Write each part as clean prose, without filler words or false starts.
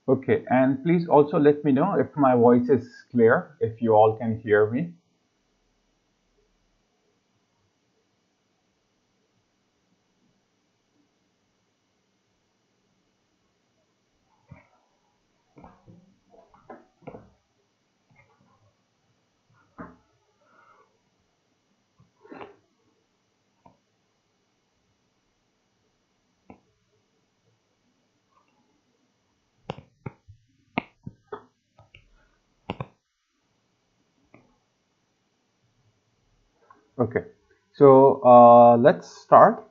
Okay, and please also let me know if my voice is clear, if you all can hear me. Okay, so let's start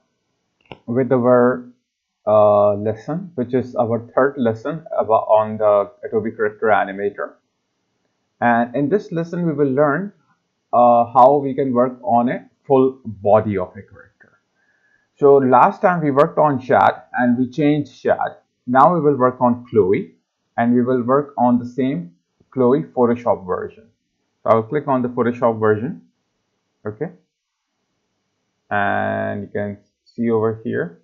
with our lesson, which is our third lesson about on the Adobe Character Animator. And in this lesson, we will learn how we can work on a full body of a character. So last time we worked on Shad and we changed Shad. Now we will work on Chloe and we will work on the same Chloe Photoshop version. So I'll click on the Photoshop version. Okay. And you can see over here.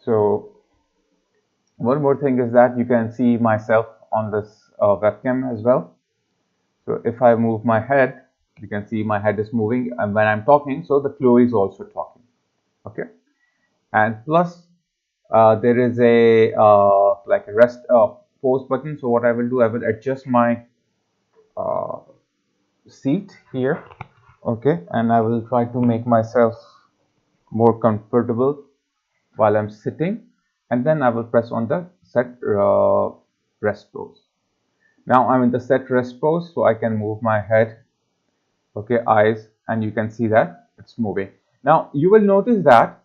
So one more thing is that you can see myself on this webcam as well. So if I move my head, you can see my head is moving, and when I'm talking, so the Chloe is also talking. Okay, and plus there is a like a rest pause button. So what I will do, I will adjust my uh, seat here. Okay, and I will try to make myself more comfortable while I'm sitting, and then I will press on the set rest pose. Now I'm in the set rest pose, so I can move my head, okay, eyes, and you can see that it's moving. Now you will notice that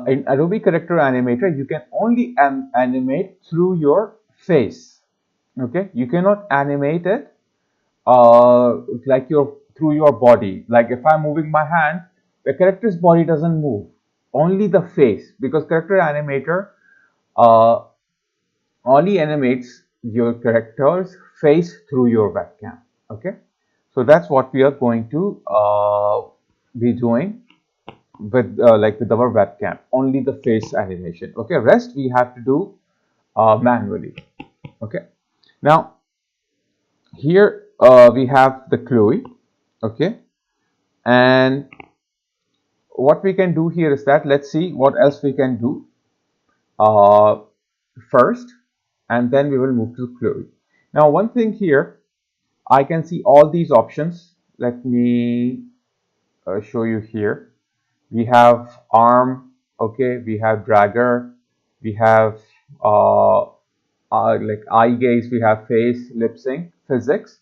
in Adobe Character Animator, you can only animate through your face. Okay, you cannot animate it like your through your body. Like if I'm moving my hand, the character's body doesn't move, only the face, because Character Animator uh, only animates your character's face through your webcam. Okay, so that's what we are going to be doing with like with our webcam, only the face animation. Okay, rest we have to do manually. Okay, now here we have the Chloe. Okay, and what we can do here is that, let's see what else we can do uh, first, and then we will move to Chloe. Now one thing here, I can see all these options. Let me show you here. We have arm, okay, we have dragger, we have like eye gaze, we have face, lip sync, physics,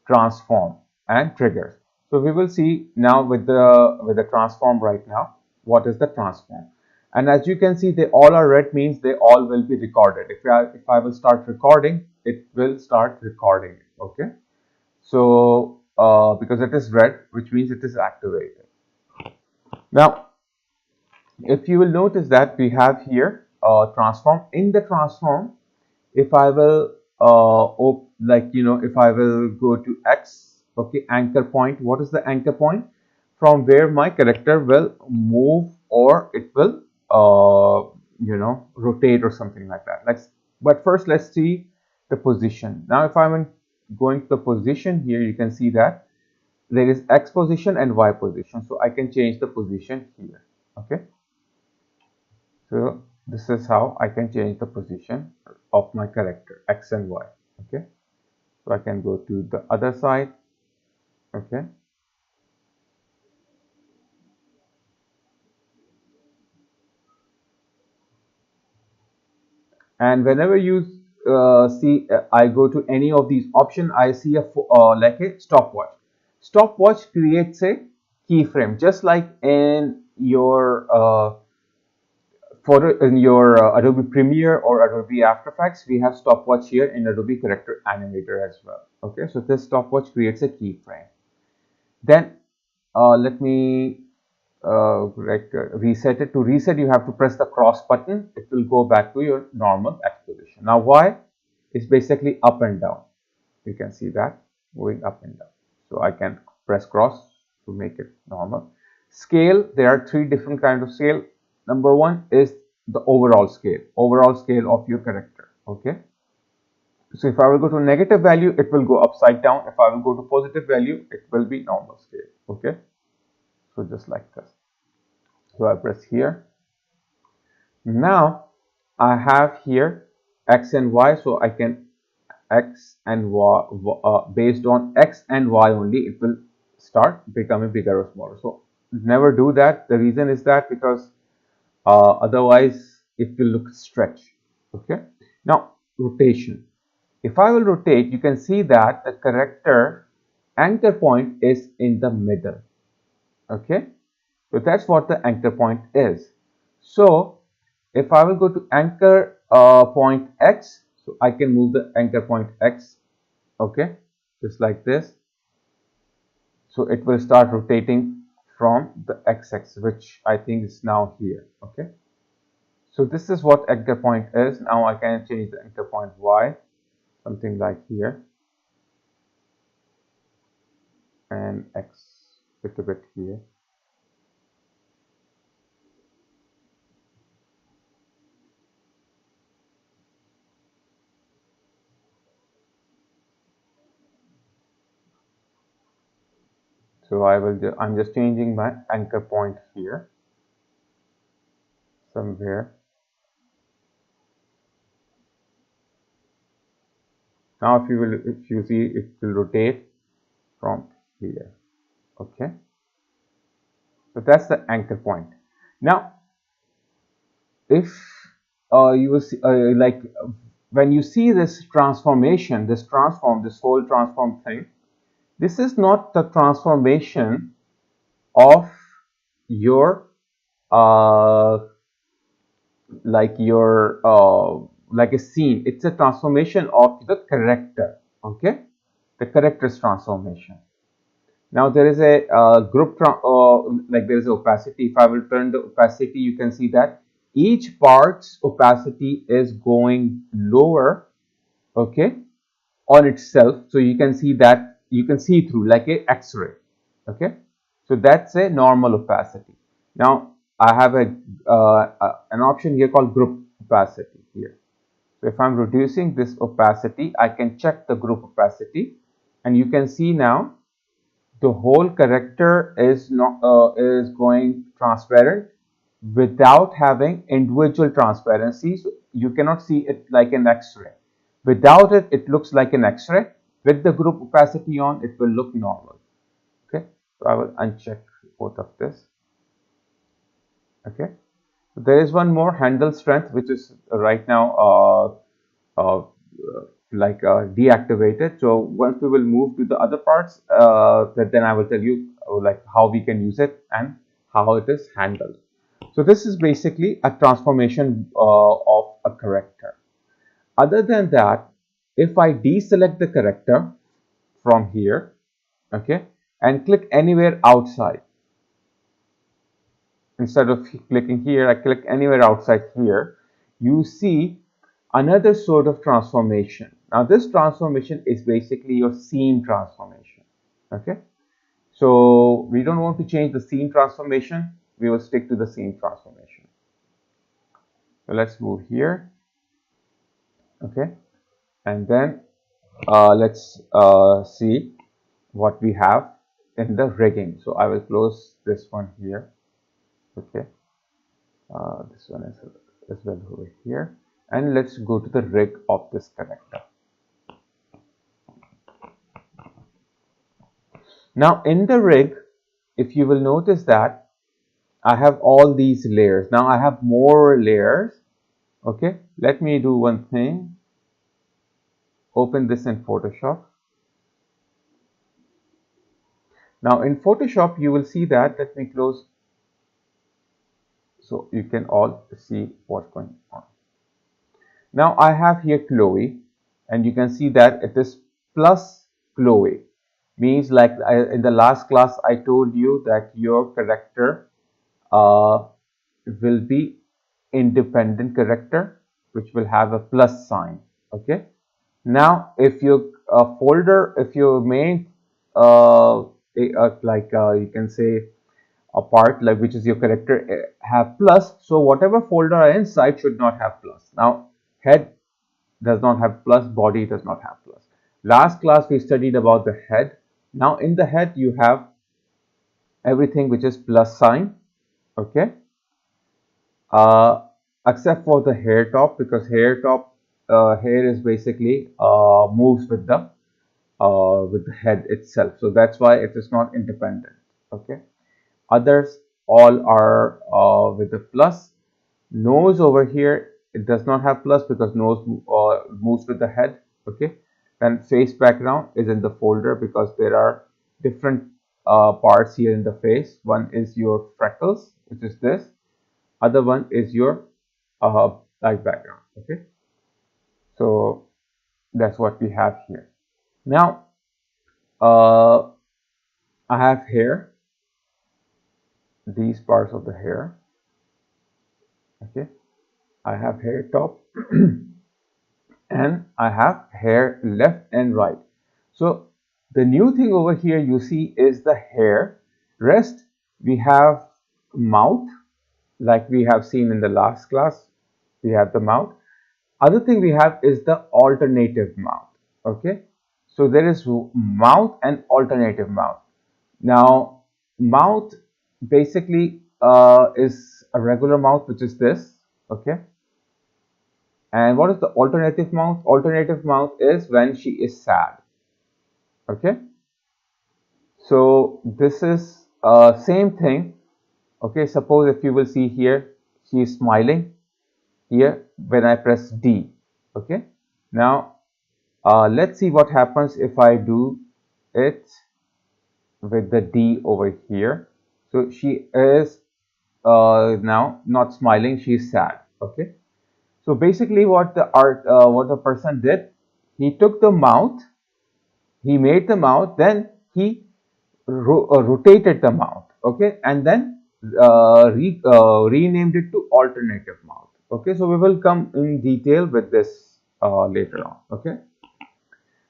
transform, and triggers. So we will see now with the transform right now. What is the transform? And as you can see, they all are red, means they all will be recorded. If I will start recording, it will start recording. Okay. So because it is red, which means it is activated. Now, if you will notice that we have here transform. In the transform, if I will like if I will go to X, okay, anchor point. What is the anchor point? From where my character will move, or it will rotate or something like that. But first let's see the position. Now if I'm going to the position here, you can see that there is X position and Y position, so I can change the position here. Okay, so this is how I can change the position of my character, X and Y. Okay, so I can go to the other side. Okay, and whenever you see I go to any of these options, I see a like a stopwatch. Stopwatch creates a keyframe, just like in your in your Adobe Premiere or Adobe After Effects. We have stopwatch here in Adobe Character Animator as well. Okay, so this stopwatch creates a keyframe. Then let me reset it. To reset, you have to press the cross button. It will go back to your normal X position. Now Y is basically up and down. You can see that moving up and down. So I can press cross to make it normal. Scale, there are three different kinds of scale. Number one is the overall scale of your character. Okay. So if I will go to negative value, it will go upside down. If I will go to positive value, it will be normal scale. Okay. So just like this. So I press here. Now I have here X and Y, so I can X and Y, based on X and Y only, it will start becoming bigger or smaller. So never do that. The reason is that because otherwise it will look stretched. Okay. Now rotation. If I will rotate, you can see that the character anchor point is in the middle. Okay. So that's what the anchor point is. So if I will go to anchor point X, so I can move the anchor point X, okay, just like this. So it will start rotating from the X-axis, which I think is now here, okay. So this is what anchor point is. Now I can change the anchor point Y, something like here, and X a little bit here. So I'm just changing my anchor point here somewhere. Now if you see, it will rotate from here. Okay. So that's the anchor point. Now if you will see, like when you see this transformation, this whole transform thing, this is not the transformation of your like a scene. It's a transformation of the character. Okay, the character's transformation. Now there is a like there is opacity. If I will turn the opacity, you can see that each part's opacity is going lower, okay, on itself. So you can see that you can see through like a X-ray. Okay, so that's a normal opacity. Now I have an option here called group opacity here. So if I'm reducing this opacity, I can check the group opacity, and you can see now the whole character is going transparent without having individual transparency. So you cannot see it like an X-ray. Without it, it looks like an X-ray. With the group opacity on, it will look normal. Okay, so I will uncheck both of this. Okay, so there is one more handle strength, which is right now deactivated. So once we will move to the other parts, then I will tell you like how we can use it and how it is handled. So this is basically a transformation of a character. Other than that, if I deselect the character from here, okay, and click anywhere outside, instead of clicking here, I click anywhere outside here, you see another sort of transformation. Now this transformation is basically your scene transformation. Okay, so we don't want to change the scene transformation, we will stick to the scene transformation. So let's move here. Okay, and then let's see what we have in the rigging. So I will close this one here. Okay, this one is as well over here, and let's go to the rig of this character. Now in the rig, if you will notice that I have all these layers. Now I have more layers. Okay, let me do one thing. Open this in Photoshop. Now in Photoshop, you will see that, let me close so you can all see what's going on. Now I have here Chloe, and you can see that it is plus Chloe. Means like in the last class I told you that your character will be independent character, which will have a plus sign. Okay, now if your folder, if your main you can say a part like which is your character have plus, so whatever folder are inside should not have plus. Now head does not have plus, body does not have plus. Last class we studied about the head. Now in the head you have everything which is plus sign, okay, uh, except for the hair top, because hair is basically moves with the head itself, so that's why it is not independent, okay. Others all are with the plus. Nose over here, it does not have plus because nose moves with the head, okay. And face background is in the folder because there are different parts here in the face. One is your freckles, which is this. Other one is your black background, okay. So that's what we have here. Now uh, I have hair, these parts of the hair, okay. I have hair top and I have hair left and right. So the new thing over here you see is the hair. Rest we have mouth, like we have seen in the last class. We have the mouth. Other thing we have is the alternative mouth, okay. So there is mouth and alternative mouth. Now mouth basically is a regular mouth, which is this, okay. And what is the alternative mouth? Alternative mouth is when she is sad, okay. So this is same thing, okay. Suppose if you will see here, she is smiling here when I press D, okay. Now let's see what happens if I do it with the D over here. So she is now not smiling, she is sad, okay. So basically what the person did, he took the mouth, he made the mouth, then he rotated the mouth, okay, and then renamed it to alternative mouth, okay. So we will come in detail with this later on, okay.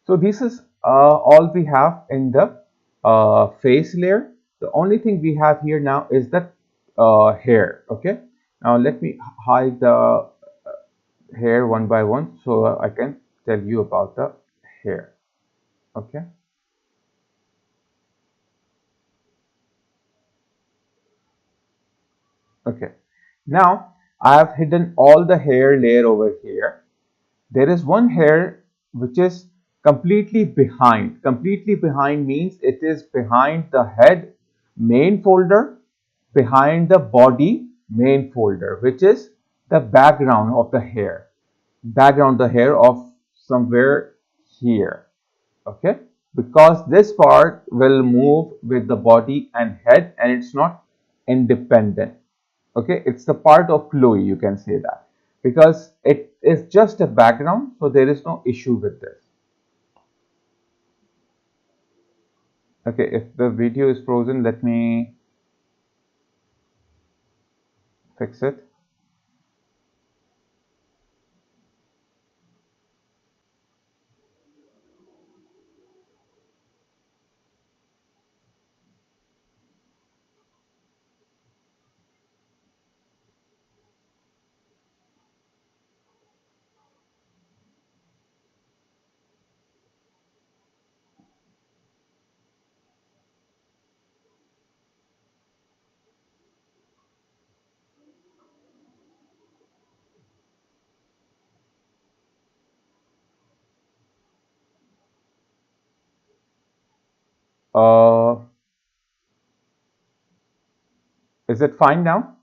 So this is all we have in the face layer. The only thing we have here now is the hair, okay. Now let me hide the hair one by one so I can tell you about the hair, okay. Okay, now I have hidden all the hair layer over here. There is one hair which is completely behind. Completely behind means it is behind the head main folder, behind the body main folder, which is the background of the hair. Background the hair of somewhere here, okay, because this part will move with the body and head and it's not independent, okay. It's the part of Chloe, you can say that, because it is just a background, so there is no issue with this, okay. If the video is frozen, let me fix it. uh is it fine now?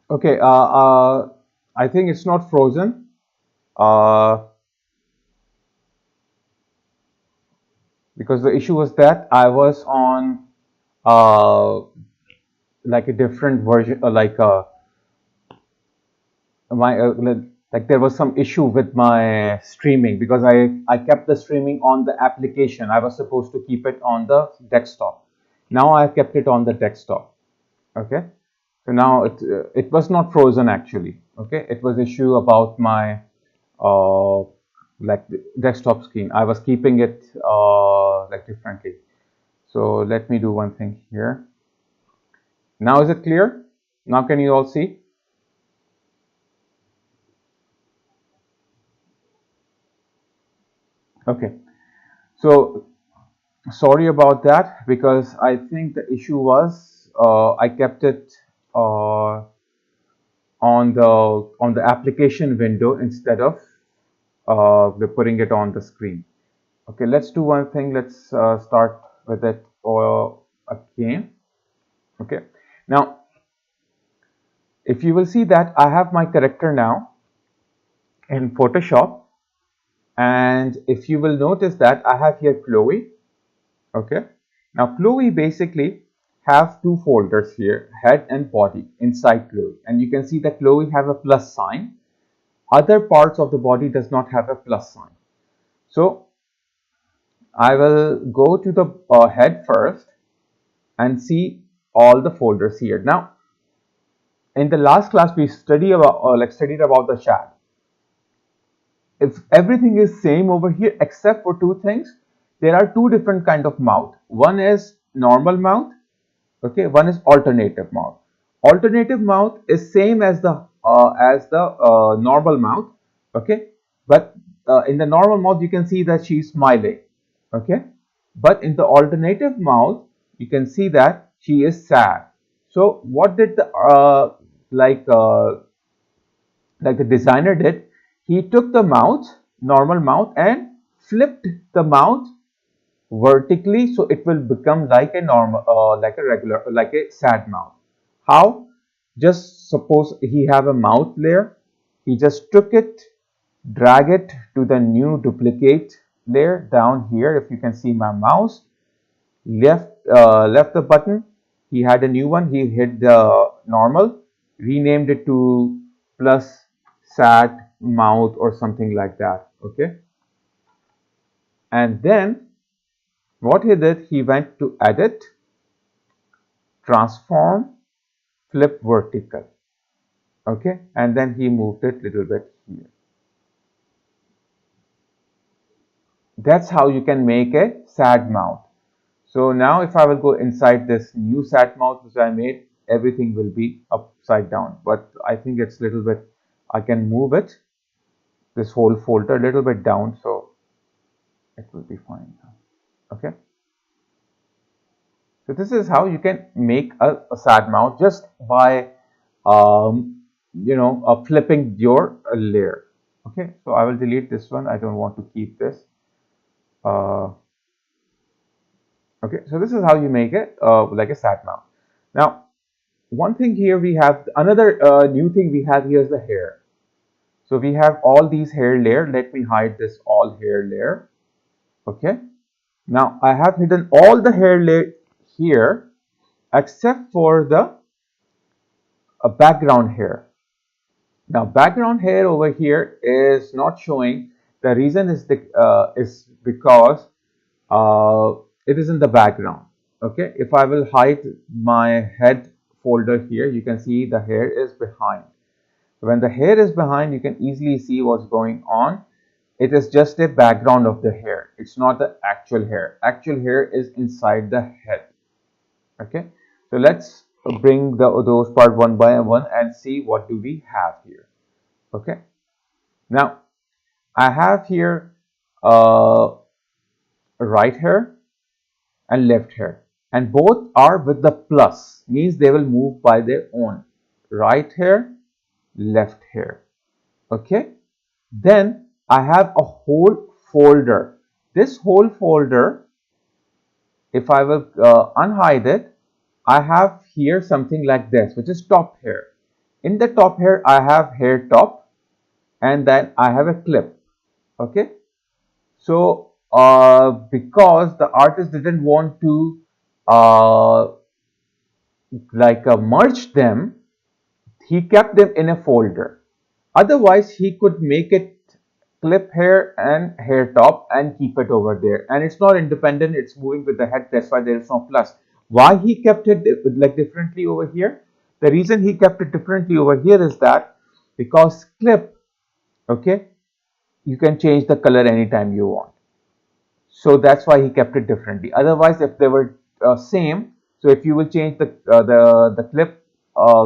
Okay, I think it's not frozen. Uh, because the issue was that I was on uh, like a different version, my like there was some issue with my streaming because I kept the streaming on the application. I was supposed to keep it on the desktop. Now I kept it on the desktop. Okay, so now it was not frozen actually. Okay, it was issue about my uh, like the desktop screen. I was keeping it like differently. So let me do one thing here. Now is it clear? Now can you all see? Okay. So sorry about that because I think the issue was I kept it uh, on the application window instead of putting it on the screen. Okay, let's do one thing. Let's start with it again. Okay, now if you will see that I have my character now in Photoshop, and if you will notice that I have here Chloe. Okay, now Chloe basically have two folders here, head and body inside Chloe, and you can see that Chloe have a plus sign. Other parts of the body does not have a plus sign. So I will go to the head first and see all the folders here. Now in the last class we studied about the chat. If everything is same over here except for two things, there are two different kind of mouth. One is normal mouth. Okay, one is alternative mouth. Alternative mouth is same as the normal mouth. Okay, but in the normal mouth you can see that she's smiling. Okay, but in the alternative mouth you can see that she is sad. So what did the like uh, like the designer did? He took the mouth, normal mouth, and flipped the mouth vertically so it will become like a normal like a regular, like a sad mouth. How? Just suppose he have a mouth layer, he just took it, drag it to the new duplicate layer down here. If you can see my mouse, left the button, he had a new one, he hit the normal, renamed it to plus sad mouth or something like that. Okay, and then what he did, he went to edit, transform, flip vertical. Okay, and then he moved it little bit here. That's how you can make a sad mouth. So now if I will go inside this new sad mouth which I made, everything will be upside down, but I think it's little bit, I can move it, this whole folder a little bit down, so it will be fine. Okay, so this is how you can make a sad mouth just by flipping your layer. Okay, so I will delete this one, I don't want to keep this. Okay, so this is how you make it like a sad mouth. Now one thing here, we have another new thing we have here is the hair. So we have all these hair layer. Let me hide this all hair layer. Okay, now I have hidden all the hair layer here except for the background hair. Now background hair over here is not showing. The reason is because it is in the background. Okay, if I will hide my head folder here, you can see the hair is behind. When the hair is behind, you can easily see what's going on. It is just a background of the hair. It's not the actual hair. Actual hair is inside the head. Okay, so let's bring those part one by one and see what do we have here. Okay, now I have here right hair and left hair, and both are with the plus, means they will move by their own. Right hair, left hair. Okay, then I have a whole folder. This whole folder, if I will unhide it, I have here something like this, which is top hair. in the top here I have hair top, and then I have a clip. Okay, so because the artist didn't want to uh, merge them, he kept them in a folder. Otherwise, he could make it clip hair and hair top and keep it over there. And it's not independent, it's moving with the head. That's why there is no plus. Why he kept it like differently over here? The reason he kept it differently over here is that because clip, okay, you can change the color anytime you want. So that's why he kept it differently. Otherwise, if they were same, so if you will change the clip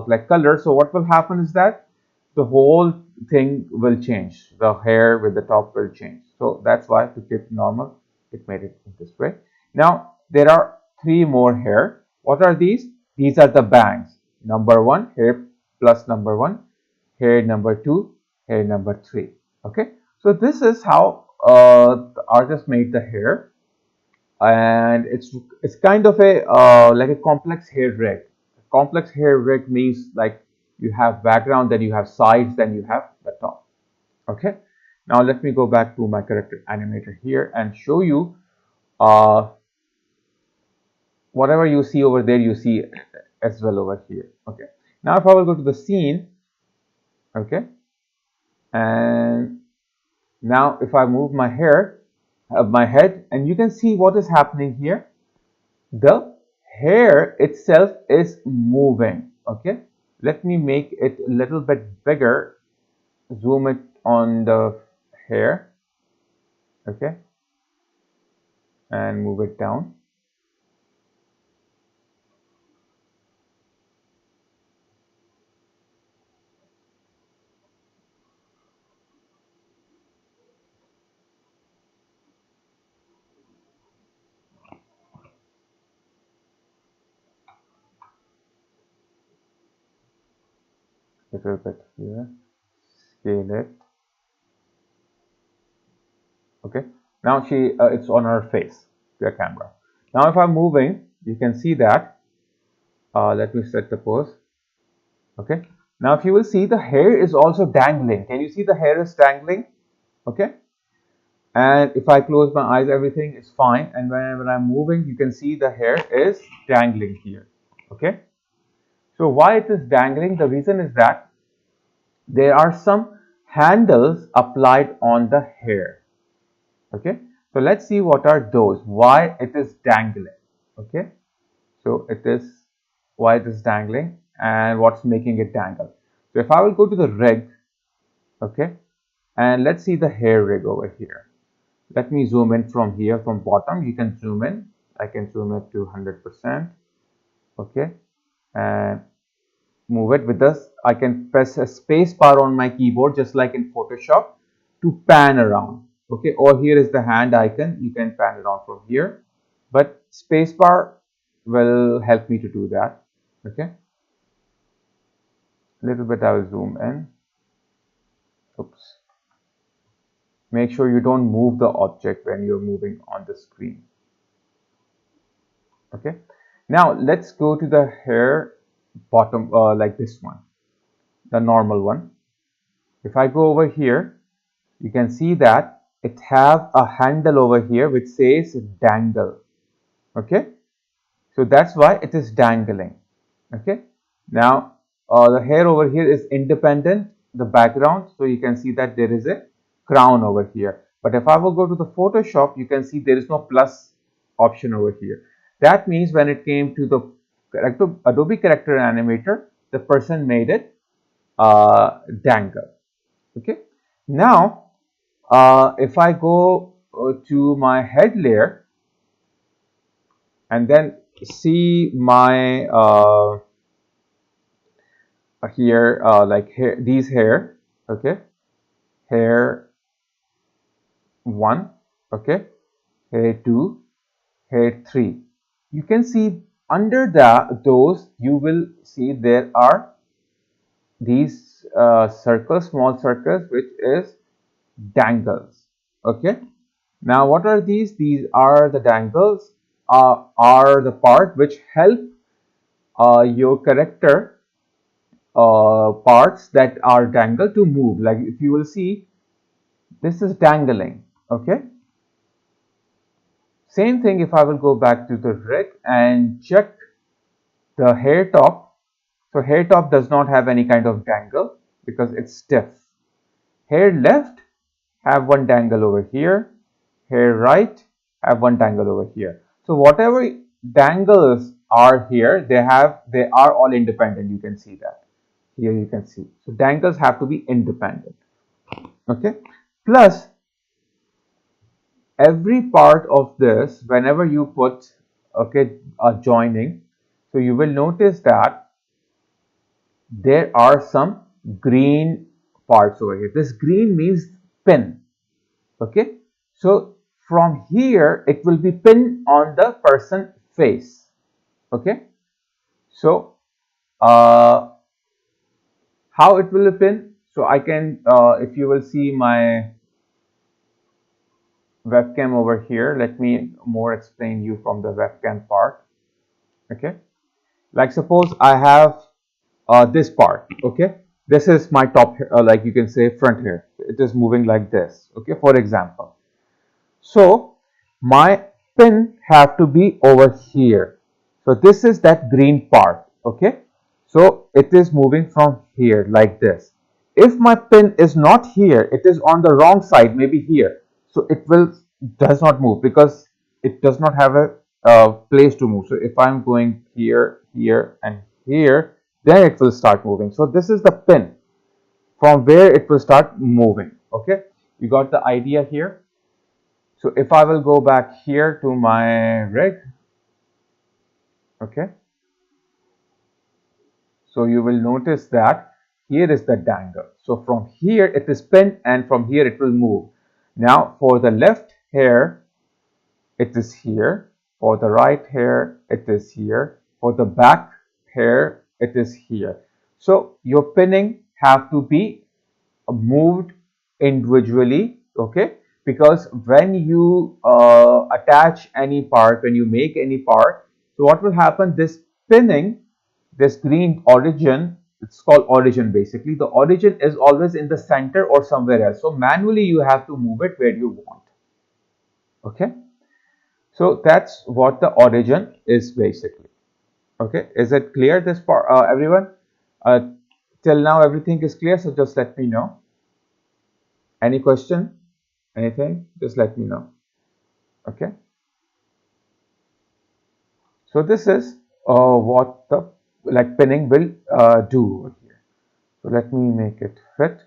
like color, so what will happen is that the whole thing will change. The hair with the top will change. So that's why to keep normal, it made it this way. Now there are three more hair. What are these? These are the bangs. Number one, hair plus number one, hair number two, hair number three. Okay, so this is how the artist made the hair, and it's kind of a like a complex hair rig. Complex hair rig means like you have background, then you have sides, then you have the top. Okay, now let me go back to my character animator here and show you whatever you see over there, you see as well over here. Okay, now if I will go to the scene, okay, and now if I move my hair, my head, and you can see what is happening here. The hair itself is moving. Okay, let me make it a little bit bigger, zoom it on the hair, okay, and move it down. A little bit here, scale it. Okay, now it's on her face, the camera. Now if I'm moving, you can see that. Let me set the pose. Okay, now if you will see, the hair is also dangling. Can you see the hair is dangling? Okay, and if I close my eyes, everything is fine, and whenever I'm moving, you can see the hair is dangling here. Okay, so why it is dangling? The reason is that there are some handles applied on the hair. Okay, so let's see what are those, why it is dangling. Okay, so it is why it is dangling and what's making it dangle. So if I will go to the rig, okay, and let's see the hair rig over here. Let me zoom in from here, from bottom. You can zoom in. I can zoom it to 100%. Okay, and move it with this. I can press a space bar on my keyboard, just like in Photoshop, to pan around. Okay, or here is the hand icon. You can pan around from here, but space bar will help me to do that. Okay, a little bit I will zoom in. Oops. Make sure you don't move the object when you're moving on the screen. Okay, now let's go to the hair bottom, like this one, the normal one. If I go over here, you can see that it have a handle over here which says dangle. Okay, so that's why it is dangling. Okay, now the hair over here is independent, the background, so you can see that there is a crown over here. But if I will go to the Photoshop, you can see there is no plus option over here. That means when it came to the Adobe Character Animator, the person made it dangle. Okay, now if I go to my head layer and then see my here like hair, these hair, okay, hair 1, okay, hair 2, hair 3, you can see under those you will see there are these circles, small circles, which is dangles. Okay, now what are these? These are the dangles, are the part which help your character parts that are dangled to move. Like if you will see, this is dangling. Okay. Same thing if I will go back to the rig and check the hair top. So hair top does not have any kind of dangle because it's stiff. Hair left have one dangle over here. Hair right have one dangle over here. So whatever dangles are here, they are all independent. You can see that. Here you can see. So dangles have to be independent. Okay. Plus every part of this, whenever you put a joining, so you will notice that there are some green parts over here. This green means pin. Okay. So from here it will be pinned on the person face. Okay. So how it will be pinned? So I can if you will see my webcam over here, let me more explain you from the webcam part. Okay, like suppose I have this part. Okay, this is my top hair, like you can say front hair. It is moving like this. Okay, for example. So my pin have to be over here. So this is that green part. Okay, so it is moving from here like this. If my pin is not here, it is on the wrong side, maybe here. So it does not move because it does not have a place to move. So if I'm going here, here, and here, then it will start moving. So this is the pin from where it will start moving. Okay, you got the idea here. So if I will go back here to my rig, okay, so you will notice that here is the dangle. So from here it is pinned and from here it will move. Now for the left hair, it is here. For the right hair, it is here. For the back hair, it is here. So your pinning have to be moved individually, okay? Because when you attach any part, when you make any part, so what will happen? This pinning, this green origin, it's called origin basically. The origin is always in the center or somewhere else. So manually you have to move it where you want. Okay. So that's what the origin is basically. Okay. Is it clear this part, everyone? Till now everything is clear. So just let me know. Any question? Anything? Just let me know. Okay. So this is what the pinning will do over here. So let me make it fit.